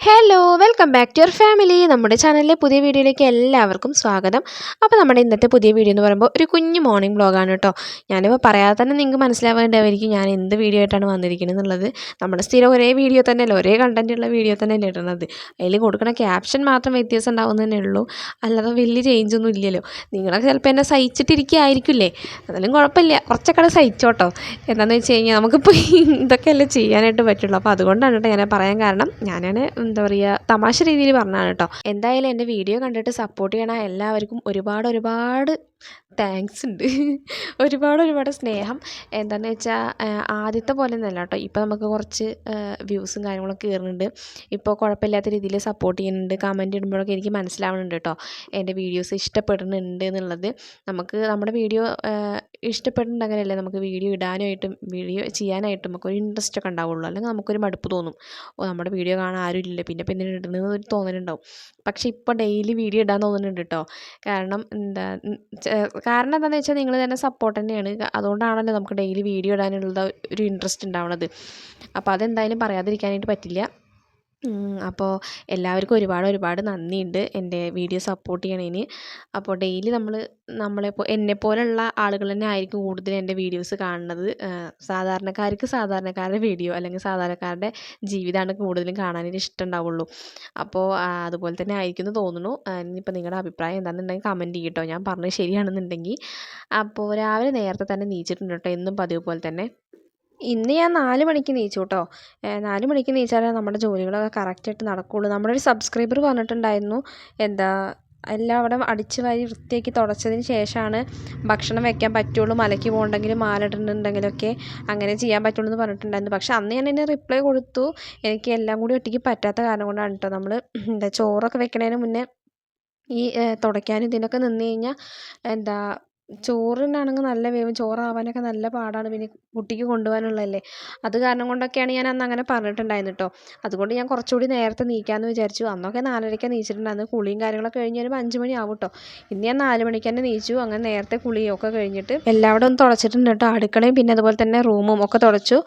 Hello welcome back to your family. നമ്മുടെ ചാനലിലെ പുതിയ വീഡിയോയിലേക്ക് എല്ലാവർക്കും സ്വാഗതം. അപ്പോൾ നമ്മുടെ ഇന്നത്തെ പുതിയ വീഡിയോ എന്ന് പറയുമ്പോൾ ഒരു കുഞ്ഞു മോർണിംഗ് വ്ളോഗാണ് കേട്ടോ. ഞാനിപ്പോൾ പറയാതെ തന്നെ നിങ്ങൾക്ക് മനസ്സിലാവേണ്ടതായിരിക്കും ഞാൻ എന്ത് വീഡിയോ ആയിട്ടാണ് വന്നിരിക്കുന്നത് എന്നുള്ളത്. നമ്മുടെ സ്ഥിരം ഒരേ വീഡിയോ തന്നെയല്ലേ, ഒരേ കണ്ടൻറ്റുള്ള വീഡിയോ തന്നെയല്ലേ ഇടുന്നത്. അതിൽ കൊടുക്കുന്ന ക്യാപ്ഷൻ മാത്രം വ്യത്യാസം ഉണ്ടാവുന്നതന്നെ ഉള്ളൂ, അല്ലാതെ വലിയ ചേഞ്ചൊന്നും ഇല്ലല്ലോ. നിങ്ങളൊക്കെ ചിലപ്പോൾ എന്നെ സഹിച്ചിട്ടിരിക്കുകയായിരിക്കില്ലേ, അതെല്ലാം കുഴപ്പമില്ല, കുറച്ചൊക്കെ സഹിച്ചോട്ടോ. എന്താണെന്ന് വെച്ച് കഴിഞ്ഞാൽ നമുക്കിപ്പോൾ ഇതൊക്കെയല്ലേ ചെയ്യാനായിട്ട് പറ്റുള്ളൂ. അപ്പോൾ അതുകൊണ്ടാണ് കേട്ടോ ഞാൻ പറയാൻ കാരണം. ഞാനാണ് എന്താ പറയുക, തമാശ രീതിയിൽ പറഞ്ഞതാണ് കേട്ടോ. എന്തായാലും എൻ്റെ വീഡിയോ കണ്ടിട്ട് സപ്പോർട്ട് ചെയ്യണ എല്ലാവർക്കും ഒരുപാട് താങ്ക്സ് ഉണ്ട്. ഒരുപാട് സ്നേഹം. എന്താണെന്ന് വെച്ചാൽ ആദ്യത്തെ പോലെ ഒന്നുമല്ല കേട്ടോ. ഇപ്പോൾ നമുക്ക് കുറച്ച് വ്യൂസും കാര്യങ്ങളൊക്കെ കയറുന്നുണ്ട്. ഇപ്പോൾ കുഴപ്പമില്ലാത്ത രീതിയിൽ സപ്പോർട്ട് ചെയ്യുന്നുണ്ട്. കമൻറ്റ് ഇടുമ്പോഴൊക്കെ എനിക്ക് മനസ്സിലാവുന്നുണ്ട് കേട്ടോ എൻ്റെ വീഡിയോസ് ഇഷ്ടപ്പെടുന്നുണ്ട് എന്നുള്ളത്. നമുക്ക് നമ്മുടെ വീഡിയോ ഇഷ്ടപ്പെടുന്നുണ്ടെങ്കിലല്ലേ നമുക്ക് വീഡിയോ ഇടാനായിട്ടും വീഡിയോ ചെയ്യാനായിട്ടും നമുക്കൊരു ഇൻട്രസ്റ്റ് ഒക്കെ ഉണ്ടാവുള്ളൂ. അല്ലെങ്കിൽ നമുക്കൊരു മടുപ്പ് തോന്നും. നമ്മുടെ വീഡിയോ കാണാൻ ആരും ഇല്ല, പിന്നെ ഇടുന്നത് ഒരു തോന്നലുണ്ടാവും. പക്ഷേ ഇപ്പോൾ ഡെയിലി വീഡിയോ ഇടാൻ തോന്നുന്നുണ്ട് കേട്ടോ. കാരണം എന്താണെന്ന് വെച്ചാൽ നിങ്ങൾ തന്നെ സപ്പോർട്ട് തന്നെയാണ്. അതുകൊണ്ടാണല്ലോ നമുക്ക് ഡെയിലി വീഡിയോ ഇടാനുള്ള ഒരു ഇൻട്രസ്റ്റ് ഉണ്ടാവുന്നത്. അപ്പോൾ അതെന്തായാലും പറയാതിരിക്കാനായിട്ട് പറ്റില്ല. അപ്പോൾ എല്ലാവർക്കും ഒരുപാട് നന്ദിയുണ്ട് എൻ്റെ വീഡിയോ സപ്പോർട്ട് ചെയ്യണതിന്. അപ്പോൾ ഡെയിലി എന്നെപ്പോലുള്ള ആളുകൾ തന്നെ ആയിരിക്കും കൂടുതൽ എൻ്റെ വീഡിയോസ് കാണുന്നത്. സാധാരണക്കാരുടെ വീഡിയോ അല്ലെങ്കിൽ സാധാരണക്കാരുടെ ജീവിതമാണ് കൂടുതലും കാണാനായിട്ട് ഇഷ്ടം ഉണ്ടാവുള്ളൂ. അപ്പോൾ അതുപോലെ തന്നെ ആയിരിക്കും എന്ന് തോന്നുന്നു. ഇനിയിപ്പോൾ നിങ്ങളുടെ അഭിപ്രായം എന്താണെന്നുണ്ടെങ്കിൽ കമൻറ്റ് ചെയ്യട്ടോ, ഞാൻ പറഞ്ഞത് ശരിയാണെന്നുണ്ടെങ്കിൽ. അപ്പോൾ രാവിലെ നേരത്തെ തന്നെ എണീച്ചിട്ടുണ്ട് കേട്ടോ, എന്നും പതിവ് പോലെ തന്നെ. ഇന്ന് ഞാൻ 4 മണിക്ക് എണീച്ചു കേട്ടോ. 4 മണിക്ക് എണീച്ചാലേ നമ്മുടെ ജോലികളൊക്കെ കറക്റ്റായിട്ട് നടക്കുകയുള്ളൂ. നമ്മുടെ ഒരു സബ്സ്ക്രൈബർ പറഞ്ഞിട്ടുണ്ടായിരുന്നു, എല്ലാം അവിടെ അടിച്ച് വാരി വൃത്തിയാക്കി തുടച്ചതിന് ശേഷമാണ് ഭക്ഷണം വെക്കാൻ പറ്റുള്ളൂ, മലയ്ക്ക് പോകണമെങ്കിലും മാല ഇടുന്നുണ്ടെങ്കിലൊക്കെ അങ്ങനെ ചെയ്യാൻ പറ്റുള്ളൂ എന്ന് പറഞ്ഞിട്ടുണ്ടായിരുന്നു. പക്ഷേ അന്ന് ഞാൻ അതിന് റിപ്ലൈ കൊടുത്തു. എനിക്ക് എല്ലാം കൂടി ഒറ്റയ്ക്ക് പറ്റാത്ത കാരണം കൊണ്ടാണ് കേട്ടോ. നമ്മൾ ചോറൊക്കെ വെക്കണതിന് മുന്നേ ഈ തുടയ്ക്കാനും ഇതിനൊക്കെ നിന്ന് കഴിഞ്ഞാൽ ചോറിനാണെങ്കിൽ നല്ല വേവും, ചോറാവാനൊക്കെ നല്ല പാടാണ്. പിന്നെ കുട്ടിക്ക് കൊണ്ടുപോകാനുള്ളതല്ലേ, അത് കാരണം കൊണ്ടൊക്കെയാണ് ഞാൻ അന്ന് അങ്ങനെ പറഞ്ഞിട്ടുണ്ടായിരുന്നു കേട്ടോ. അതുകൊണ്ട് ഞാൻ കുറച്ചുകൂടി നേരത്തെ എണീക്കാമെന്ന് വിചാരിച്ചു. അന്നൊക്കെ 4:30ക്കാണ് എണീച്ചിട്ടുണ്ടായിരുന്നു. കുളിയും കാര്യങ്ങളൊക്കെ കഴിഞ്ഞ് വരുമ്പോൾ 5 മണി ആവും കേട്ടോ. ഇന്ന് ഞാൻ 4 മണിക്ക് തന്നെ എണീച്ചു. അങ്ങനെ നേരത്തെ കുളിയൊക്കെ കഴിഞ്ഞിട്ട് എല്ലാവരും ഒന്ന് തുടച്ചിട്ടുണ്ട് കേട്ടോ. അടുക്കളയും പിന്നെ അതുപോലെ തന്നെ റൂമും ഒക്കെ തുടച്ചു.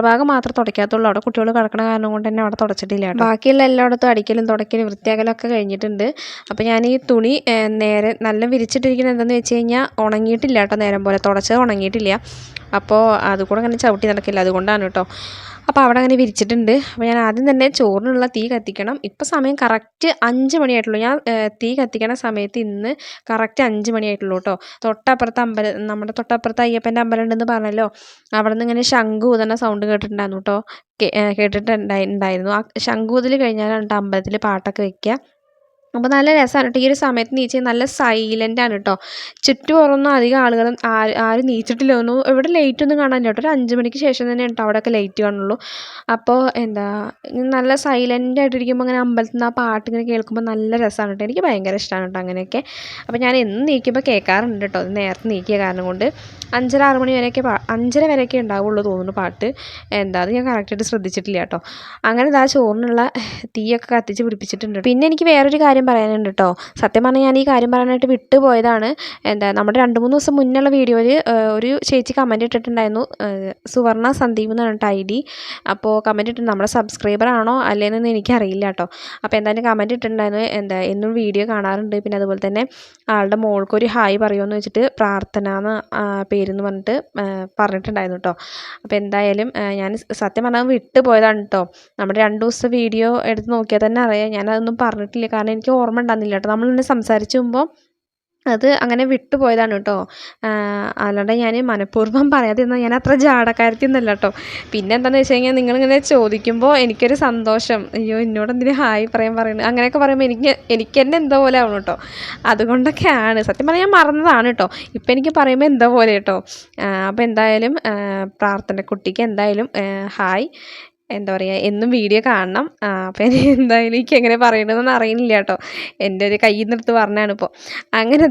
ഭാഗം മാത്രമേ തുടയ്ക്കാത്തുള്ളൂ. അവിടെ കുട്ടികൾ കിടക്കണ കാരണം കൊണ്ട് തന്നെ അവിടെ തുടച്ചിട്ടില്ല കേട്ടോ. ബാക്കിയുള്ള എല്ലായിടത്തും അടിക്കലും തുടയ്ക്കലും വൃത്തിയാക്കലൊക്കെ കഴിഞ്ഞിട്ടുണ്ട്. അപ്പോൾ ഞാൻ ഈ തുണി നേരെ നല്ല വിരിച്ചിട്ടിരിക്കുന്നത് എന്താണെന്ന് വെച്ച് കഴിഞ്ഞാൽ ഉണങ്ങിയിട്ടില്ല കേട്ടോ. നേരം പോലെ തുടച്ചത് ഉണങ്ങിയിട്ടില്ല. അപ്പോൾ അതുകൂടെ അങ്ങനെ ചവിട്ടി നടക്കില്ല, അതുകൊണ്ടാണ് കേട്ടോ. അപ്പോൾ അവിടെ അങ്ങനെ വിരിച്ചിട്ടുണ്ട്. അപ്പോൾ ഞാൻ ആദ്യം തന്നെ ചോറിനുള്ള തീ കത്തിക്കണം. ഇപ്പോൾ സമയം കറക്റ്റ് 5 മണിയായിട്ടുള്ളൂ. ഞാൻ തീ കത്തിക്കണ സമയത്ത് ഇന്ന് കറക്റ്റ് 5 മണിയായിട്ടുള്ളൂ കേട്ടോ. നമ്മുടെ തൊട്ടപ്പുറത്ത് അയ്യപ്പൻ്റെ അമ്പലം ഉണ്ടെന്ന് പറഞ്ഞല്ലോ, അവിടെ നിന്ന് ഇങ്ങനെ ശംഖ് ഊതുന്ന സൗണ്ട് കേട്ടിട്ടുണ്ടായിരുന്നു കേട്ടോ. കേട്ടിട്ടുണ്ടായിരുന്നു. ആ ശംഖ് ഊതൽ കഴിഞ്ഞാലാണ് കേട്ടോ അമ്പലത്തിൽ പാട്ടൊക്കെ വെക്കുക. അപ്പോൾ നല്ല രസമാണ് കേട്ടോ. ഈ ഒരു സമയത്ത് നീച്ചാൽ നല്ല സൈലൻ്റാണ് കേട്ടോ. ചുറ്റുപുറമൊന്നും അധികം ആളുകളും ആരും നീച്ചിട്ടില്ല തോന്നുന്നു. ഇവിടെ ലൈറ്റ് ഒന്നും കാണാനില്ല കേട്ടോ. ഒരു 5 മണിക്ക് ശേഷം തന്നെ കേട്ടോ അവിടെയൊക്കെ ലൈറ്റ് കാണുള്ളൂ. അപ്പോൾ നല്ല സൈലൻ്റായിട്ടിരിക്കുമ്പോൾ അങ്ങനെ അമ്പലത്തിൽ നിന്ന് ആ പാട്ട് ഇങ്ങനെ കേൾക്കുമ്പോൾ നല്ല രസമാണ് കേട്ടോ. എനിക്ക് ഭയങ്കര ഇഷ്ടമാണ് കേട്ടോ അങ്ങനെയൊക്കെ. അപ്പോൾ ഞാൻ എന്നും നീക്കുമ്പോൾ കേൾക്കാറുണ്ട് കേട്ടോ. അത് നേരത്തെ നീക്കിയ കാരണം കൊണ്ട് 5:30-6 മണി വരെയൊക്കെ 5:30 വരെയൊക്കെ ഉണ്ടാവുള്ളൂ തോന്നുന്നു പാട്ട്. അത് ഞാൻ കറക്റ്റായിട്ട് ശ്രദ്ധിച്ചിട്ടില്ല കേട്ടോ. അങ്ങനെ ചോറിനുള്ള തീയൊക്കെ കത്തിച്ച് പിടിപ്പിച്ചിട്ടുണ്ട്. പിന്നെ എനിക്ക് വേറൊരു കാര്യം പറയാനുണ്ട് കേട്ടോ. സത്യം പറഞ്ഞാൽ ഞാൻ ഈ കാര്യം പറയാനായിട്ട് വിട്ടുപോയതാണ്. നമ്മുടെ 2-3 ദിവസം മുന്നുള്ള വീഡിയോയിൽ ഒരു ചേച്ചി കമൻറ്റ് ഇട്ടിട്ടുണ്ടായിരുന്നു. സുവർണ സന്ദീപ് എന്ന് പറഞ്ഞിട്ട് ID. അപ്പോൾ കമൻറ്റ് ഇട്ടിട്ടുണ്ട്. നമ്മുടെ സബ്സ്ക്രൈബർ ആണോ അല്ലേന്നൊന്നും എനിക്കറിയില്ല കേട്ടോ. അപ്പോൾ എന്തായാലും കമൻറ്റ് ഇട്ടിട്ടുണ്ടായിരുന്നു, എന്നും വീഡിയോ കാണാറുണ്ട്, പിന്നെ അതുപോലെ തന്നെ ആളുടെ മോൾക്കൊരു ഹായ് പറയുമെന്ന് വെച്ചിട്ട് പ്രാർത്ഥന എന്ന് പേരെന്ന് പറഞ്ഞിട്ടുണ്ടായിരുന്നു കേട്ടോ. അപ്പോൾ എന്തായാലും ഞാൻ സത്യം പറഞ്ഞാൽ വിട്ടുപോയതാണ് കേട്ടോ. നമ്മുടെ 2 ദിവസത്തെ വീഡിയോ എടുത്ത് നോക്കിയാൽ തന്നെ അറിയാം, ഞാനതൊന്നും പറഞ്ഞിട്ടില്ല. കാരണം എനിക്ക് ഓർമ്മ ഉണ്ടാകുന്നില്ല കേട്ടോ. നമ്മളിങ്ങനെ സംസാരിച്ച് പോകുമ്പോൾ അത് അങ്ങനെ വിട്ടുപോയതാണ് കേട്ടോ. അല്ലാണ്ട് ഞാൻ മനഃപൂർവ്വം പറയാതിരുന്നാൽ ഞാൻ അത്ര ജാടക്കാരത്തി ഒന്നുമല്ല കേട്ടോ. പിന്നെ എന്താണെന്ന് വെച്ച് കഴിഞ്ഞാൽ നിങ്ങളിങ്ങനെ ചോദിക്കുമ്പോൾ എനിക്കൊരു സന്തോഷം, അയ്യോ എന്നോട് എന്തിനു ഹായ് പറയുന്നത് അങ്ങനെയൊക്കെ പറയുമ്പോൾ എനിക്ക് തന്നെ എന്തോ പോലെ ആവണം കേട്ടോ. അതുകൊണ്ടൊക്കെയാണ് സത്യം പറഞ്ഞാൽ ഞാൻ മറന്നതാണ് കേട്ടോ. ഇപ്പം എനിക്ക് പറയുമ്പോൾ എന്തോ പോലെ കേട്ടോ. അപ്പോൾ എന്തായാലും പ്രാർത്ഥന കുട്ടിക്ക് എന്തായാലും ഹായ്. എന്നും വീഡിയോ കാണണം. അപ്പോൾ എന്തായാലും എനിക്ക് എങ്ങനെ പറയണമെന്നൊന്നും അറിയുന്നില്ല കേട്ടോ. എൻ്റെ ഒരു കയ്യിൽ നിന്നെടുത്ത് പറഞ്ഞാണ് ഇപ്പോൾ. അങ്ങനെ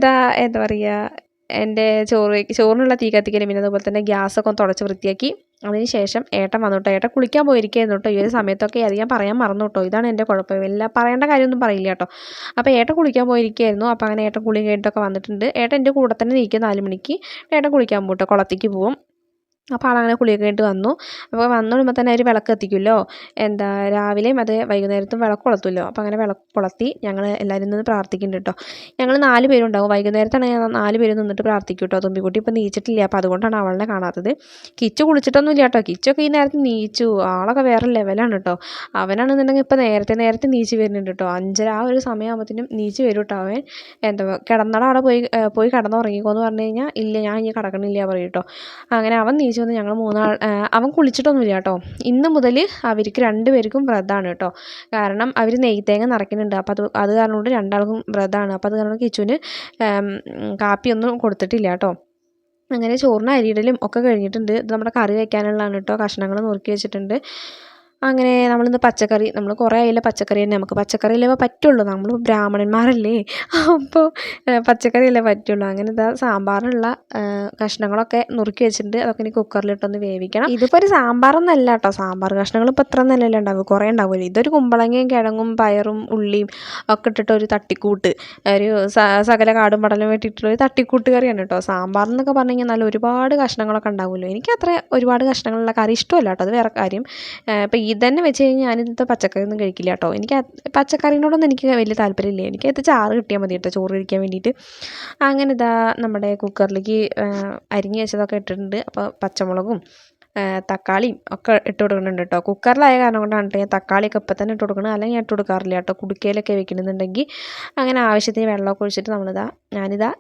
എൻ്റെ ചോറിനുള്ള തീ കത്തിക്കലും പിന്നെ അതുപോലെ തന്നെ ഗ്യാസൊക്കെ ഒന്ന് തുടച്ച് വൃത്തിയാക്കി. അതിന് ശേഷം ഏട്ടൻ വന്നു കേട്ടോ. ഏട്ടൻ കുളിക്കാൻ പോയിരിക്കുകയായിരുന്നു കേട്ടോ. ഈ ഒരു സമയത്തൊക്കെ അത് ഞാൻ പറയാൻ മറന്നു കേട്ടോ. ഇതാണ് എൻ്റെ കുഴപ്പം, പറയേണ്ട കാര്യമൊന്നും പറയില്ല കേട്ടോ. അപ്പോൾ ഏട്ടൻ കുളിക്കാൻ പോയിരിക്കുകയായിരുന്നു. അപ്പോൾ അങ്ങനെ ഏട്ടൻ കുളിയും കഴിഞ്ഞിട്ടൊക്കെ വന്നിട്ടുണ്ട്. ഏട്ടൻ എൻ്റെ കൂടെ തന്നെ നിൽക്കും. 4 മണിക്ക് ഏട്ടൻ കുളിക്കാൻ പോകും കേട്ടോ, കുളത്തേക്ക് പോവും. അപ്പോൾ ആളങ്ങനെ കുളിയൊക്കെ കഴിഞ്ഞിട്ട് വന്നു. അപ്പോൾ വന്നു കഴിയുമ്പോൾ തന്നെ അവർ വിളക്ക് കത്തിക്കുമല്ലോ, എന്താ രാവിലെയും അത് വൈകുന്നേരത്തും വിളക്ക് കൊളുത്തുമല്ലോ. അപ്പോൾ അങ്ങനെ വിളക്ക് കൊളുത്തി ഞങ്ങൾ എല്ലാവരും നിന്ന് പ്രാർത്ഥിക്കുന്നുണ്ട് കേട്ടോ. ഞങ്ങൾ 4 പേരുണ്ടാവും. വൈകുന്നേരത്താണ് ഞാൻ 4 പേര് നിന്നിട്ട് പ്രാർത്ഥിക്കും കേട്ടോ. തുമ്പിക്കുട്ടി ഇപ്പോൾ നീച്ചിട്ടില്ല, അപ്പോൾ അതുകൊണ്ടാണ് അവളെ കാണാത്തത്. കിച്ചു കുളിച്ചിട്ടൊന്നും ഇല്ല കേട്ടോ. കിച്ചൊക്കെ ഈ നേരത്തെ നീച്ചു, ആളൊക്കെ വേറെ ലെവലാണ് കേട്ടോ. അവനാണെന്നുണ്ടെങ്കിൽ ഇപ്പോൾ നേരത്തെ നീച്ച് വരുന്നുണ്ട് കേട്ടോ. 5:30 ആ ഒരു സമയമാകുമ്പോഴത്തേനും നീച്ച് വരും കേട്ടോ. അവൻ എന്താ കിടന്നട അവിടെ പോയി കിടന്നുറങ്ങിക്കോന്ന് പറഞ്ഞു കഴിഞ്ഞാൽ ഇല്ല ഞാൻ ഇനി കിടക്കണില്ല പറയും കേട്ടോ. അങ്ങനെ അവൻ നീച്ച് വന്ന് ഞങ്ങൾ 3 ആൾ, അവൻ കുളിച്ചിട്ടൊന്നുമില്ല കേട്ടോ. ഇന്ന് മുതൽ അവർക്ക് 2 പേർക്കും വ്രതമാണ് കേട്ടോ. കാരണം അവർ നെയ്തേങ്ങ നിറയ്ക്കുന്നുണ്ട്. അപ്പോൾ അത് കാരണം കൊണ്ട് 2 ആൾക്കും വ്രതമാണ്. അപ്പോൾ അത് കാരണം കിച്ചുവിന് കാപ്പിയൊന്നും കൊടുത്തിട്ടില്ല കേട്ടോ. അങ്ങനെ ചോറിന് അരിയിടലും ഒക്കെ കഴിഞ്ഞിട്ടുണ്ട്. ഇത് നമ്മുടെ കറി വയ്ക്കാനുള്ളതാണ് കേട്ടോ. കഷ്ണങ്ങൾ നുറുക്കി വെച്ചിട്ടുണ്ട്. അങ്ങനെ നമ്മളിന്ന് പച്ചക്കറി, നമ്മൾ കുറേ ആയില്ല പച്ചക്കറി തന്നെ, നമുക്ക് പച്ചക്കറിയല്ലേ പറ്റുള്ളൂ, നമ്മൾ ബ്രാഹ്മണന്മാരല്ലേ, അപ്പോൾ പച്ചക്കറിയല്ലേ പറ്റുള്ളൂ. അങ്ങനെ ഇതാ സാമ്പാറിനുള്ള കഷ്ണങ്ങളൊക്കെ നുറുക്കി വെച്ചിട്ടുണ്ട്. അതൊക്കെ ഇനി കുക്കറിലിട്ടൊന്ന് വേവിക്കണം. ഇതിപ്പോൾ ഒരു സാമ്പാറൊന്നല്ല കേട്ടോ. സാമ്പാർ കഷ്ണങ്ങൾ ഇപ്പോൾ ഇത്ര നല്ലല്ലേ ഉണ്ടാവും, കുറേ ഉണ്ടാവില്ല. ഇതൊരു കുമ്പളങ്ങയും കിഴങ്ങും പയറും ഉള്ളിയും ഒക്കെ ഇട്ടിട്ട് ഒരു തട്ടിക്കൂട്ട്, ഒരു സകല കാടും പടലും വേണ്ടിയിട്ടുള്ള ഒരു തട്ടിക്കൂട്ട് കറിയാണ് കേട്ടോ. സാമ്പാർ എന്നൊക്കെ പറഞ്ഞു കഴിഞ്ഞാൽ നല്ല ഒരുപാട് കഷ്ണങ്ങളൊക്കെ ഉണ്ടാവുമല്ലോ. എനിക്ക് അത്ര ഒരുപാട് കഷ്ണങ്ങളുള്ള കറി ഇഷ്ടമല്ല കേട്ടോ, അത് വേറെ കാര്യം. ഇപ്പോൾ ഇതന്നെ വെച്ച് കഴിഞ്ഞാൽ ഞാനിന്നത്തെ പച്ചക്കറി ഒന്നും കഴിക്കില്ല കേട്ടോ. എനിക്ക് പച്ചക്കറിനോടൊന്നും എനിക്ക് വലിയ താല്പര്യമില്ല. എനിക്കത് ചാറ് കിട്ടിയാൽ മതി കേട്ടോ, ചോറ് കഴിക്കാൻ വേണ്ടിയിട്ട്. അങ്ങനെ ഇതാ നമ്മുടെ കുക്കറിലേക്ക് അരിഞ്ഞ് വെച്ചതൊക്കെ ഇട്ടിട്ടുണ്ട്. അപ്പോൾ പച്ചമുളകും തക്കാളിയും ഒക്കെ ഇട്ട് കൊടുക്കുന്നുണ്ട് കേട്ടോ. കുക്കറിലായ കാരണം കൊണ്ടാണ് കേട്ടോ ഞാൻ തക്കാളിയൊക്കെ ഇപ്പം തന്നെ ഇട്ട് കൊടുക്കുന്നത്, അല്ലെങ്കിൽ ഞാൻ ഇട്ട് കൊടുക്കാറില്ല കേട്ടോ. കുടുക്കയിലൊക്കെ വെക്കണമെന്നുണ്ടെങ്കിൽ അങ്ങനെ ആവശ്യത്തിന് വെള്ളമൊക്കെ ഒഴിച്ചിട്ട് ഞാനിതാ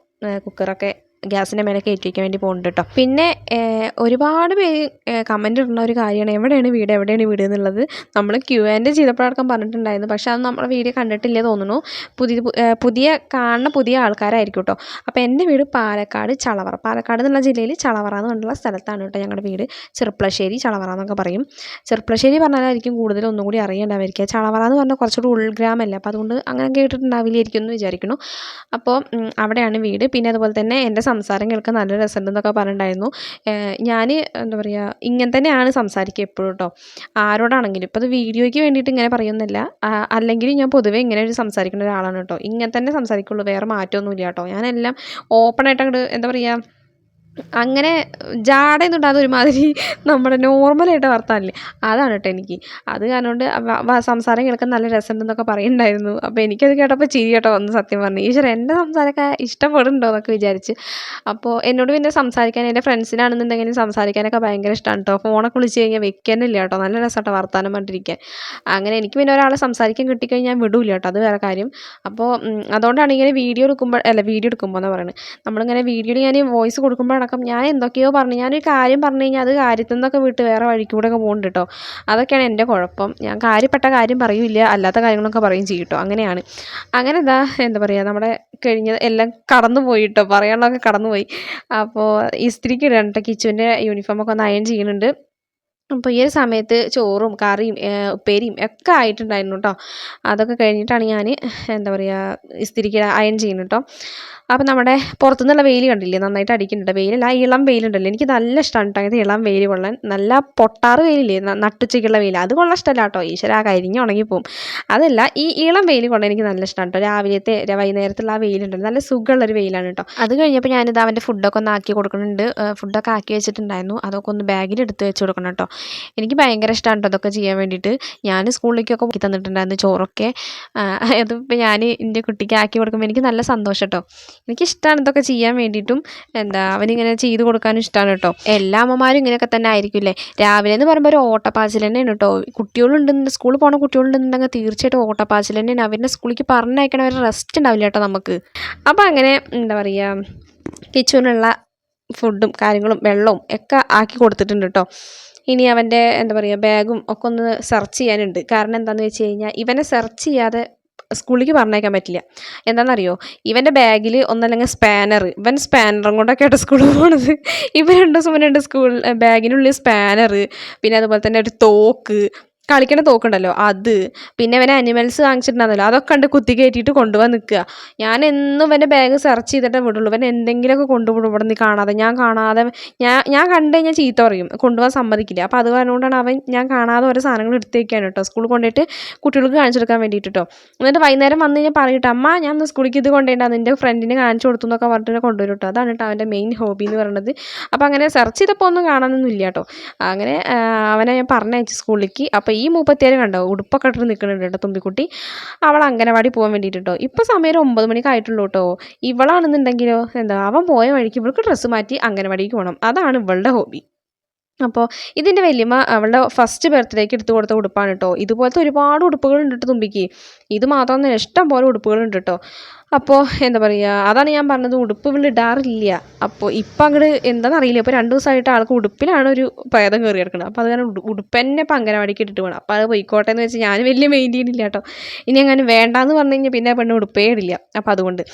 കുക്കറൊക്കെ ഗ്യാസിൻ്റെ മേലെ കയറ്റി വയ്ക്കാൻ വേണ്ടി പോകുന്നുണ്ട് കേട്ടോ. പിന്നെ ഒരുപാട് പേര് കമൻറ്റ് ഇടുന്ന ഒരു കാര്യമാണ് എവിടെയാണ് വീട് എന്നുള്ളത്. നമ്മൾ Q&A ചെയ്തപ്പോഴടക്കം പറഞ്ഞിട്ടുണ്ടായിരുന്നു. പക്ഷേ അത് നമ്മുടെ വീഡിയോ കണ്ടിട്ടില്ലേ തോന്നുന്നു. പുതിയ ആൾക്കാരായിരിക്കും കേട്ടോ. അപ്പോൾ എൻ്റെ വീട് പാലക്കാട് എന്നുള്ള ജില്ലയിൽ ചളവറ എന്ന് പറഞ്ഞുള്ള സ്ഥലത്താണ് കേട്ടോ ഞങ്ങളുടെ വീട്. ചെർപ്പളശ്ശേരി ചളവറ എന്നൊക്കെ പറയും. ചെർപ്പളശ്ശേരി പറഞ്ഞാലായിരിക്കും കൂടുതൽ ഒന്നും കൂടി അറിയേണ്ടവർക്ക്. ചളവറ എന്ന് പറഞ്ഞാൽ കുറച്ചുകൂടി ഉൾഗ്രാമല്ലേ, അപ്പോൾ അതുകൊണ്ട് അങ്ങനെ കേട്ടിട്ടുണ്ടാവില്ലായിരിക്കും എന്ന് വിചാരിക്കുന്നു. അപ്പോൾ അവിടെയാണ് വീട്. പിന്നെ അതുപോലെ തന്നെ എൻ്റെ സംസാരം കേൾക്കാൻ നല്ല രസമുണ്ടെന്നൊക്കെ പറഞ്ഞിട്ടുണ്ടായിരുന്നു. ഞാൻ എന്താ പറയുക, ഇങ്ങനെ തന്നെയാണ് സംസാരിക്കുക എപ്പോഴും കേട്ടോ, ആരോടാണെങ്കിലും. ഇപ്പോൾ അത് വീഡിയോയ്ക്ക് വേണ്ടിയിട്ട് ഇങ്ങനെ പറയുന്നില്ല, അല്ലെങ്കിൽ ഞാൻ പൊതുവേ ഇങ്ങനെ ഒരു സംസാരിക്കുന്ന ഒരാളാണ് കേട്ടോ. ഇങ്ങനെ തന്നെ സംസാരിക്കുള്ളൂ, വേറെ മാറ്റമൊന്നുമില്ല കേട്ടോ. ഞാനെല്ലാം ഓപ്പണായിട്ട് അങ്ങോട്ട് എന്താ പറയുക, അങ്ങനെ ജാടയൊന്നും ഇടാതെ ഒരുമാതിരി നമ്മുടെ നോർമലായിട്ട് വർത്താനില്ലേ, അതാണ് കേട്ടോ എനിക്ക്. അത് കാരണം കൊണ്ട് സംസാരം കേൾക്കാൻ നല്ല രസമുണ്ടെന്നൊക്കെ പറയുന്നുണ്ടായിരുന്നു. അപ്പോൾ എനിക്കത് കേട്ടപ്പോൾ ചിരി കേട്ടോ വന്ന്, സത്യം പറഞ്ഞു. ഈശ്വര എൻ്റെ സംസാരമൊക്കെ ഇഷ്ടപ്പെടുന്നുണ്ടോ എന്നൊക്കെ വിചാരിച്ച്. അപ്പോൾ എന്നോട് പിന്നെ സംസാരിക്കാൻ, എൻ്റെ ഫ്രണ്ട്സിനാണെന്നുണ്ടെങ്കിലും സംസാരിക്കാനൊക്കെ ഭയങ്കര ഇഷ്ടമാണ് കേട്ടോ. ഫോണൊക്കെ വിളിച്ച് കഴിഞ്ഞാൽ വെക്കാനില്ല കേട്ടോ, നല്ല രസമാട്ടോ വർത്താനം പറഞ്ഞിരിക്കാൻ. അങ്ങനെ എനിക്ക് പിന്നെ ഒരാളെ സംസാരിക്കാൻ കിട്ടിക്കഴിഞ്ഞാൽ വിടൂല കേട്ടോ, അത് വേറെ കാര്യം. അപ്പോൾ അതുകൊണ്ടാണ് ഇങ്ങനെ വീഡിയോ എടുക്കുമ്പോൾ എന്ന് പറയുന്നത്, നമ്മളിങ്ങനെ വീഡിയോയിൽ ഞാൻ വോയിസ് കൊടുക്കുമ്പോൾ ഞാൻ എന്തൊക്കെയോ പറഞ്ഞു, ഞാനൊരു കാര്യം പറഞ്ഞു കഴിഞ്ഞാൽ അത് കാര്യത്തിൽ നിന്നൊക്കെ വിട്ട് വേറെ വഴിക്കൂടെ ഒക്കെ പോകുന്നുണ്ട് കേട്ടോ. അതൊക്കെയാണ് എൻ്റെ കുഴപ്പം. ഞാൻ കാര്യപ്പെട്ട കാര്യം പറയൂല, അല്ലാത്ത കാര്യങ്ങളൊക്കെ പറയും ചെയ്യും കേട്ടോ. അങ്ങനെയാണ്. അങ്ങനെ എന്താ പറയുക, നമ്മുടെ കഴിഞ്ഞത് എല്ലാം കടന്നുപോയി കേട്ടോ, പറയാനുള്ളതൊക്കെ കടന്നുപോയി. അപ്പോൾ ഇസ്തിരിക്ക് ഇടണം കേട്ടോ. കിച്ചുവിൻ്റെ യൂണിഫോമൊക്കെ ഒന്ന് അയൺ ചെയ്യുന്നുണ്ട്. അപ്പോൾ ഈ ഒരു സമയത്ത് ചോറും കറിയും ഉപ്പേരിയും ഒക്കെ ആയിട്ടുണ്ടായിരുന്നു കേട്ടോ. അതൊക്കെ കഴിഞ്ഞിട്ടാണ് ഞാൻ എന്താ പറയുക ഇസ്തിരിക്ക് അയൺ ചെയ്യുന്നത് കേട്ടോ. അപ്പോൾ നമ്മുടെ പുറത്തുനിന്നുള്ള വെയിൽ കണ്ടില്ലേ, നന്നായിട്ട് അടിക്കുന്നുണ്ട്. വെയിലല്ല, ഇളം വെയിലുണ്ടല്ലോ, എനിക്ക് നല്ല ഇഷ്ടമാണ് കേട്ടോ അങ്ങനത്തെ ഇളം വെയിൽ കൊള്ളാൻ. നല്ല പൊട്ടാറ് വെയിലില്ലേ, നട്ടുച്ചയ്ക്കുള്ള വെയിൽ, അത് കൊള്ളാൻ ഇഷ്ടമല്ല കേട്ടോ. ഈശ്വര കരിഞ്ഞ് ഉണങ്ങിപ്പോവും. അതല്ല, ഈ ഇളം വെയിൽ കൊള്ളാൻ എനിക്ക് നല്ല ഇഷ്ടമാണ് കേട്ടോ. രാവിലത്തെ വൈകുന്നേരത്തുള്ള ആ വെയിലുണ്ടല്ലോ, നല്ല സുഖമുള്ളൊരു വെയിലാണ് കേട്ടോ. അത് കഴിഞ്ഞപ്പോൾ ഞാനിത് അവൻ്റെ ഫുഡൊക്കെ ഒന്ന് ആക്കി കൊടുക്കുന്നുണ്ട്. ഫുഡൊക്കെ ആക്കി വെച്ചിട്ടുണ്ടായിരുന്നു, അതൊക്കെ ഒന്ന് ബാഗിൽ എടുത്ത് വെച്ച് കൊടുക്കണം കേട്ടോ. എനിക്ക് ഭയങ്കര ഇഷ്ടമാണ് കേട്ടോ അതൊക്കെ ചെയ്യാൻ വേണ്ടിയിട്ട്. ഞാൻ സ്കൂളിലേക്കൊക്കെ പോയി തന്നിട്ടുണ്ടായിരുന്നു ചോറൊക്കെ. അതിപ്പോൾ ഞാൻ എൻ്റെ കുട്ടിക്ക് ആക്കി കൊടുക്കുമ്പോൾ എനിക്ക് നല്ല സന്തോഷം കേട്ടോ. എനിക്കിഷ്ടമാണ് ഇതൊക്കെ ചെയ്യാൻ വേണ്ടിയിട്ടും, അവനിങ്ങനെ ചെയ്ത് കൊടുക്കാനും ഇഷ്ടമാണ് കേട്ടോ. എല്ലാ അമ്മമാരും ഇങ്ങനെയൊക്കെ തന്നെ ആയിരിക്കില്ലേ. രാവിലെ എന്ന് പറയുമ്പോൾ ഒരു ഓട്ടപ്പാച്ചിൽ തന്നെയാണ് കേട്ടോ. കുട്ടികളുണ്ടെന്ന് സ്കൂളിൽ പോകുന്ന കുട്ടികളുണ്ടെന്നുണ്ടെങ്കിൽ തീർച്ചയായിട്ടും ഓട്ടപ്പാച്ചിൽ തന്നെയാണ്. അവരുടെ സ്കൂളിലേക്ക് പറഞ്ഞയക്കണ ഒരു റെസ്റ്റ് ഉണ്ടാവില്ല കേട്ടോ നമുക്ക്. അപ്പോൾ അങ്ങനെ എന്താ പറയുക, കിച്ചുവിനുള്ള ഫുഡും കാര്യങ്ങളും വെള്ളവും ഒക്കെ ആക്കി കൊടുത്തിട്ടുണ്ട് കേട്ടോ. ഇനി അവൻ്റെ എന്താ പറയുക ബാഗും ഒക്കെ ഒന്ന് സെർച്ച് ചെയ്യാനുണ്ട്. കാരണം എന്താണെന്ന് വെച്ച് കഴിഞ്ഞാൽ ഇവനെ സെർച്ച് ചെയ്യാതെ സ്കൂളിലേക്ക് പറഞ്ഞയക്കാൻ പറ്റില്ല. എന്താണെന്നറിയോ, ഇവൻ്റെ ബാഗിൽ ഒന്നല്ലെങ്കിൽ ഇവൻ സ്പാനറും കൊണ്ടൊക്കെ ആയിട്ട് സ്കൂളിൽ പോണത്. ഇവൻ 2 ദിവസം മുന്നേ സ്കൂൾ ബാഗിനുള്ളിൽ സ്പാനർ, പിന്നെ അതുപോലെ തന്നെ ഒരു തോക്ക്, കളിക്കണ തോക്കുണ്ടല്ലോ അത്, പിന്നെ അവനെ അനിമൽസ് വാങ്ങിച്ചിട്ടുണ്ടായിരുന്നല്ലോ അതൊക്കെ കണ്ട് കുത്തി കയറ്റിയിട്ട് കൊണ്ടുപോകാൻ നിൽക്കുക. ഞാൻ എന്നും ഇവൻ്റെ ബാഗ് സെർച്ച് ചെയ്തിട്ടേ വിടുള്ളൂ. ഇവൻ എന്തെങ്കിലുമൊക്കെ കൊണ്ടുവിടും ഇവിടെ നിന്ന് കാണാതെ. ഞാൻ കണ്ടു കഴിഞ്ഞാൽ ചീത്ത പറയും, കൊണ്ടുപോകാൻ സമ്മതിക്കില്ല. അപ്പോൾ അത് പറഞ്ഞുകൊണ്ടാണ് ഞാൻ കാണാതെ ഓരോ സാധനങ്ങൾ എടുത്ത് വയ്ക്കുകയാണ് കേട്ടോ, സ്കൂളിൽ കൊണ്ടുപോയിട്ട് കുട്ടികൾക്ക് കാണിച്ചെടുക്കാൻ വേണ്ടിയിട്ട് കേട്ടോ. എന്നിട്ട് വൈകുന്നേരം വന്ന് കഴിഞ്ഞാൽ പറയും കേട്ടോ, അമ്മ ഞാൻ സ്കൂളിലേക്ക് ഇത് കൊണ്ടുപോയിട്ടാണ് നിൻ്റെ ഫ്രണ്ടിന് കാണിച്ചു കൊടുത്തു എന്നൊക്കെ പറഞ്ഞിട്ട് കൊണ്ടുവരും കേട്ടോ. അതാണ് കേട്ടോ അവൻ്റെ മെയിൻ ഹോബി എന്ന് പറയുന്നത്. അപ്പോൾ അങ്ങനെ സെർച്ച് ചെയ്തപ്പോൾ ഒന്നും കാണാനൊന്നും ഇല്ല കേട്ടോ. അങ്ങനെ അവനെ ഞാൻ പറഞ്ഞയച്ചു സ്കൂളിലേക്ക്. അപ്പോൾ ഈ 34 കണ്ടോ ഉടുപ്പൊക്കെ ഇട്ടിട്ട് നിൽക്കുന്നുണ്ട് കേട്ടോ തുമ്പിക്കുട്ടി. അവൾ അംഗനവാടി പോകാൻ വേണ്ടിയിട്ട് കേട്ടോ. ഇപ്പോൾ സമയം 9 മണിക്കായിട്ടുള്ളൂ കേട്ടോ. ഇവളാണെന്നുണ്ടെങ്കിലോ അവൻ പോയ വഴിക്ക് ഇവൾക്ക് ഡ്രസ്സ് മാറ്റി അംഗനവാടിക്ക് പോകണം. അതാണ് ഇവളുടെ ഹോബി. അപ്പോൾ ഇതിൻ്റെ വല്യമ്മ അവളുടെ ഫസ്റ്റ് ബർത്ത്ഡേക്ക് എടുത്ത് കൊടുത്ത ഉടുപ്പാണ് കേട്ടോ. ഇതുപോലത്തെ ഒരുപാട് ഉടുപ്പുകളുണ്ട് കേട്ടോ തുമ്പിക്ക്. ഇത് മാത്രമൊന്നും ഇഷ്ടം പോലെ ഉടുപ്പുകളുണ്ട് കേട്ടോ. അപ്പോൾ എന്താ പറയുക, അതാണ് ഞാൻ പറഞ്ഞത്, ഉടുപ്പ് ഇവൾ ഇടാറില്ല. അപ്പോൾ ഇപ്പം അങ്ങോട്ട് എന്താണെന്നറിയില്ല, ഇപ്പോൾ 2 ദിവസമായിട്ട് ആൾക്ക് ഉടുപ്പിലാണ് ഒരു ഭേദം കയറി കിടക്കുന്നത്. അപ്പോൾ അത് കാരണം ഉടുപ്പ് തന്നെ ഇപ്പം അംഗനവാടിക്ക് ഇട്ടിട്ട് വേണം. അപ്പോൾ അത് പോയിക്കോട്ടെ എന്ന് വെച്ച് ഞാൻ വലിയ മെയിൻ ചെയ്യുന്നില്ല കേട്ടോ. ഇനി അങ്ങനെ വേണ്ടാന്ന് പറഞ്ഞു കഴിഞ്ഞാൽ പിന്നെ പെണ്ണ് ഉടുപ്പേ ഇടില്ല. അപ്പോൾ അതുകൊണ്ട്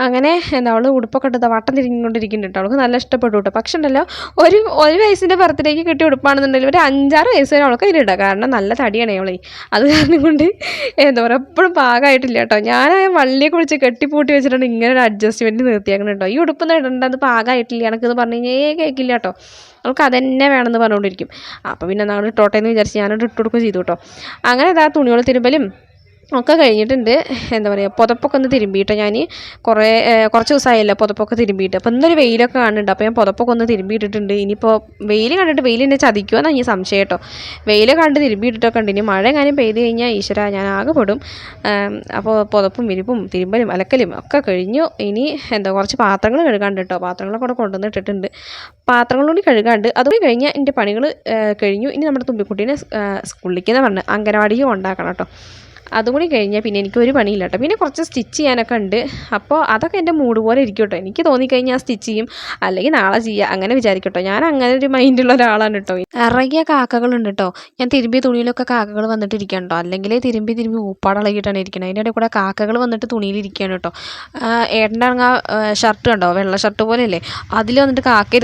അങ്ങനെ അവൾ ഉടുപ്പൊക്കെ ഇട്ടത് വട്ടം തിരിഞ്ഞുകൊണ്ടിരിക്കുന്നുണ്ട് കേട്ടോ. അവൾക്ക് നല്ല ഇഷ്ടപ്പെട്ടു കേട്ടോ. പക്ഷെ ഉണ്ടല്ലോ, ഒരു വയസ്സിൻ്റെ ബർത്ത്ഡേക്ക് കിട്ടിയ ഉടുപ്പാണെന്നുണ്ടെങ്കിൽ ഒരു 5-6 വയസ്സ് വരെ അവൾക്ക് അതിലിടാം. കാരണം നല്ല തടിയാണ് അവളെ. അത് കാരണം കൊണ്ട് എന്താ പറയുക, എപ്പോഴും പാകമായിട്ടില്ല കേട്ടോ. ഞാൻ വള്ളിയൊക്കെ വിളിച്ച് കെട്ടിപ്പൂട്ടി വെച്ചിട്ടാണ് ഇങ്ങനെ ഒരു അഡ്ജസ്റ്റ്മെൻറ്റ് നിർത്തിയാക്കണം കേട്ടോ. ഈ ഉടുപ്പൊന്നും ഇടേണ്ടത് പാകമായിട്ടില്ല എനിക്കെന്ന് പറഞ്ഞു കഴിഞ്ഞാൽ കേൾക്കില്ല കേട്ടോ. അവൾക്ക് അതന്നെ വേണമെന്ന് പറഞ്ഞുകൊണ്ടിരിക്കും. അപ്പോൾ പിന്നെ നമ്മൾ ഇട്ടോട്ടേന്ന് വിചാരിച്ച് ഞാനോട് ഇട്ട് കൊടുക്കുകയും ചെയ്തു കേട്ടോ. അങ്ങനെ ഇതാ തുണികൾ തിരുമ്പലും ഒക്കെ കഴിഞ്ഞിട്ടുണ്ട്. എന്താ പറയുക, പുതപ്പൊക്കെ ഒന്ന് തിരുമ്പിയിട്ട് ഞാൻ കുറച്ച് ദിവസമായല്ലോ പുതപ്പൊക്കെ തിരുമ്പിയിട്ട്. അപ്പോൾ ഇന്നൊരു വെയിലൊക്കെ കാണുന്നുണ്ട്. അപ്പോൾ ഞാൻ പുതപ്പൊക്കെ ഒന്ന് തിരുമ്പിയിട്ടിട്ടുണ്ട്. ഇനിയിപ്പോൾ വെയിൽ കണ്ടിട്ട് വെയിൽ എന്നെ ചതിക്കുമെന്നാണ് എനിക്ക് സംശയം കേട്ടോ. വെയിൽ കണ്ട് തിരുമ്പിയിട്ടിട്ടൊക്കെ ഉണ്ട്. ഇനി മഴ എങ്ങാനും പെയ്ത് കഴിഞ്ഞാൽ ഈശ്വര ഞാൻ ആകെ പെടും. അപ്പോൾ പുതപ്പും വിരിപ്പും തിരുമ്പലും അലക്കലും ഒക്കെ കഴിഞ്ഞു. ഇനി കുറച്ച് പാത്രങ്ങൾ കഴുകാണ്ട് കേട്ടോ. പാത്രങ്ങളൊക്കെ കൂടെ കൊണ്ടുവന്നിട്ടിട്ടുണ്ട്. പാത്രങ്ങളോട് കഴുകാണ്ട് അതുകൂടി കഴിഞ്ഞാൽ എൻ്റെ പണികൾ കഴിഞ്ഞു. ഇനി നമ്മുടെ തുമ്പിക്കുട്ടീനെ സ്കൂളിലേക്ക് പറഞ്ഞ് അംഗനവാടിക്ക് കൊണ്ടാക്കണം കേട്ടോ. അതും കൂടി കഴിഞ്ഞാൽ പിന്നെ എനിക്കൊരു പണിയില്ല കേട്ടോ. പിന്നെ കുറച്ച് സ്റ്റിച്ച് ചെയ്യാനൊക്കെ ഉണ്ട്. അപ്പോൾ അതൊക്കെ എൻ്റെ മൂഡ് പോലെ ഇരിക്കും കേട്ടോ. എനിക്ക് തോന്നിക്കഴിഞ്ഞാൽ സ്റ്റിച്ച് ചെയ്യും, അല്ലെങ്കിൽ നാളെ ചെയ്യുക, അങ്ങനെ വിചാരിക്കട്ടോ. ഞാൻ അങ്ങനെ ഒരു മൈൻഡുള്ള ഒരാളാണ് കേട്ടോ. ഇറങ്ങിയ കാക്കകളുണ്ട് കേട്ടോ. ഞാൻ തിരുമ്പിയ തുണിയിലൊക്കെ കാക്കകൾ വന്നിട്ട് ഇരിക്കണം കേട്ടോ. അല്ലെങ്കിൽ തിരുമ്പി ഊപ്പാടിളകിയിട്ടാണ് ഇരിക്കുന്നത്. അതിൻ്റെ ഇടയിൽ കൂടെ കാക്കകൾ വന്നിട്ട് തുണിയിലിരിക്കുകയാണ് കേട്ടോ. ഏട്ടൻ്റെ ആ ഷർട്ട് കണ്ടോ, വെള്ള ഷർട്ട് പോലെയല്ലേ, അതിൽ വന്നിട്ട് കാക്ക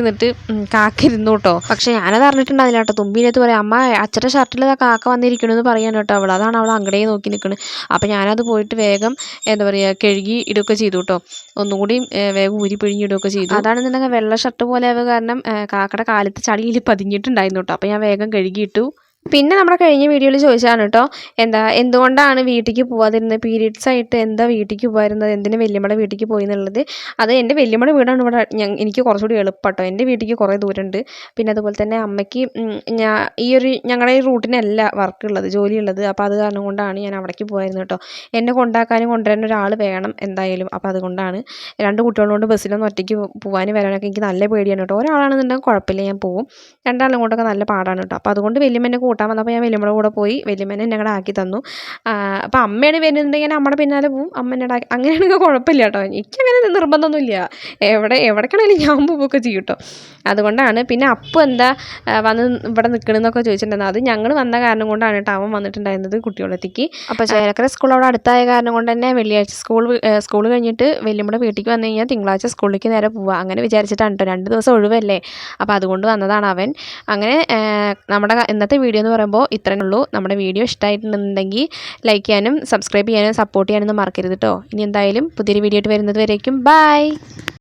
ഇരുന്നു കേട്ടോ. പക്ഷേ ഞാനത് അറിഞ്ഞിട്ടുണ്ടാവില്ല കേട്ടോ. തുമ്പിനകത്ത് പറയാം, അമ്മ അച്ഛൻ്റെ ഷർട്ടിൽ കാക്ക വന്നിരിക്കണമെന്ന് പറയാൻ കേട്ടോ. അതാണ് അവൾ അങ്ങടേ നോക്കി നിൽക്കുന്നത്. അപ്പോൾ ഞാനത് പോയിട്ട് വേഗം കഴുകി ഇടുകയൊക്കെ ചെയ്തു കേട്ടോ. ഒന്നുകൂടി വേഗം ഊരി പിഴിഞ്ഞിടുകയൊക്കെ ചെയ്തു. അതാണെന്നുണ്ടെങ്കിൽ വെള്ള ഷർട്ട് പോലെ ആവുക കാരണം കാക്കയുടെ കാലത്ത് ചളിയിൽ പതിഞ്ഞിട്ടുണ്ടായിരുന്നു കേട്ടോ. അപ്പോൾ ഞാൻ വേഗം കഴുകിയിട്ടു. പിന്നെ നമ്മുടെ കഴിഞ്ഞ വീഡിയോയിൽ ചോദിച്ചതാണ് കേട്ടോ, എന്തുകൊണ്ടാണ് വീട്ടിലേക്ക് പോകാതിരുന്നത്, പീരീഡ്സ് ആയിട്ട് എന്താ വീട്ടിലേക്ക് പോയിരുന്നത്, എന്തിന് വല്യമ്മയുടെ വീട്ടിലേക്ക് പോയി എന്നുള്ളത്. അത് എൻ്റെ വല്യമ്മയുടെ വീടാണ് ഇവിടെ. എനിക്ക് കുറച്ചുകൂടി എളുപ്പം കേട്ടോ. എൻ്റെ വീട്ടിലേക്ക് കുറേ ദൂരമുണ്ട്. പിന്നെ അതുപോലെ തന്നെ അമ്മയ്ക്ക് ഞങ്ങളുടെ ഈ റൂട്ടിനല്ല വർക്കുള്ളത്, ജോലിയുള്ളത്. അപ്പോൾ അത് കാരണം കൊണ്ടാണ് ഞാൻ അവിടേക്ക് പോയിരുന്നത് കേട്ടോ. എന്നെ കൊണ്ടാക്കാനും കൊണ്ടുവരാനും ഒരാൾ വേണം എന്തായാലും. അപ്പോൾ അതുകൊണ്ടാണ് 2 കുട്ടികളോട് ബസ്സിലൊന്നും ഒറ്റയ്ക്ക് പോകാനും വരാനൊക്കെ എനിക്ക് നല്ല പേടിയാണ് കേട്ടോ. ഒരാളാണെന്നുണ്ടെങ്കിൽ കുഴപ്പമില്ല, ഞാൻ പോകും. 2 ആളും കൊണ്ടൊക്കെ നല്ല പാടാണ് കേട്ടോ. അപ്പോൾ അതുകൊണ്ട് വല്യമ്മേനെ കൂട്ടാൻ വന്നപ്പോൾ ഞാൻ വല്യമ്മയുടെ കൂടെ പോയി. വല്യമ്മേനെ എന്നെ കൂടെ ആക്കി തന്നു. അപ്പോൾ അമ്മയാണ് വരുന്നുണ്ടെങ്കിൽ നമ്മുടെ പിന്നാലെ പോവും, അമ്മ എന്നെ ആക്കി. അങ്ങനെയാണെങ്കിൽ കുഴപ്പമില്ല കേട്ടോ. എനിക്കങ്ങനെ നിർബന്ധമൊന്നുമില്ല. എവിടേക്കാണെങ്കിലും ഞാൻ പോവുകയൊക്കെ ചെയ്യും കേട്ടോ. അതുകൊണ്ടാണ്. പിന്നെ വന്ന് ഇവിടെ നിൽക്കണമെന്നൊക്കെ ചോദിച്ചിട്ടുണ്ടായിരുന്നു. അത് ഞങ്ങൾ വന്ന കാരണം കൊണ്ടാണ് കേട്ടോ അവൻ വന്നിട്ടുണ്ടായിരുന്നത് കുട്ടികളെത്തിക്ക്. അപ്പോൾ ചേലക്കര സ്കൂൾ അവിടെ അടുത്തായ കാരണം കൊണ്ട് തന്നെ വെള്ളിയാഴ്ച സ്കൂൾ കഴിഞ്ഞിട്ട് വല്യമ്മയുടെ വീട്ടിലേക്ക് വന്നു കഴിഞ്ഞാൽ തിങ്കളാഴ്ച സ്കൂളിലേക്ക് നേരെ പോവുക, അങ്ങനെ വിചാരിച്ചിട്ടാണ് കേട്ടോ. 2 ദിവസം ഒഴിവല്ലേ, അപ്പോൾ അതുകൊണ്ട് വന്നതാണ് അവൻ. അങ്ങനെ നമ്മുടെ ഇന്നത്തെ വീഡിയോ എന്ന് പറയുമ്പോൾ ഇത്രയേ ഉള്ളൂ. നമ്മുടെ വീഡിയോ ഇഷ്ടമായിട്ടുണ്ടെങ്കിൽ ലൈക്ക് ചെയ്യാനും സബ്സ്ക്രൈബ് ചെയ്യാനും സപ്പോർട്ട് ചെയ്യാനൊന്നും മറക്കരുത് കേട്ടോ. ഇനി എന്തായാലും പുതിയൊരു വീഡിയോ ആയിട്ട് വരുന്നത് വരേക്കും ബൈ.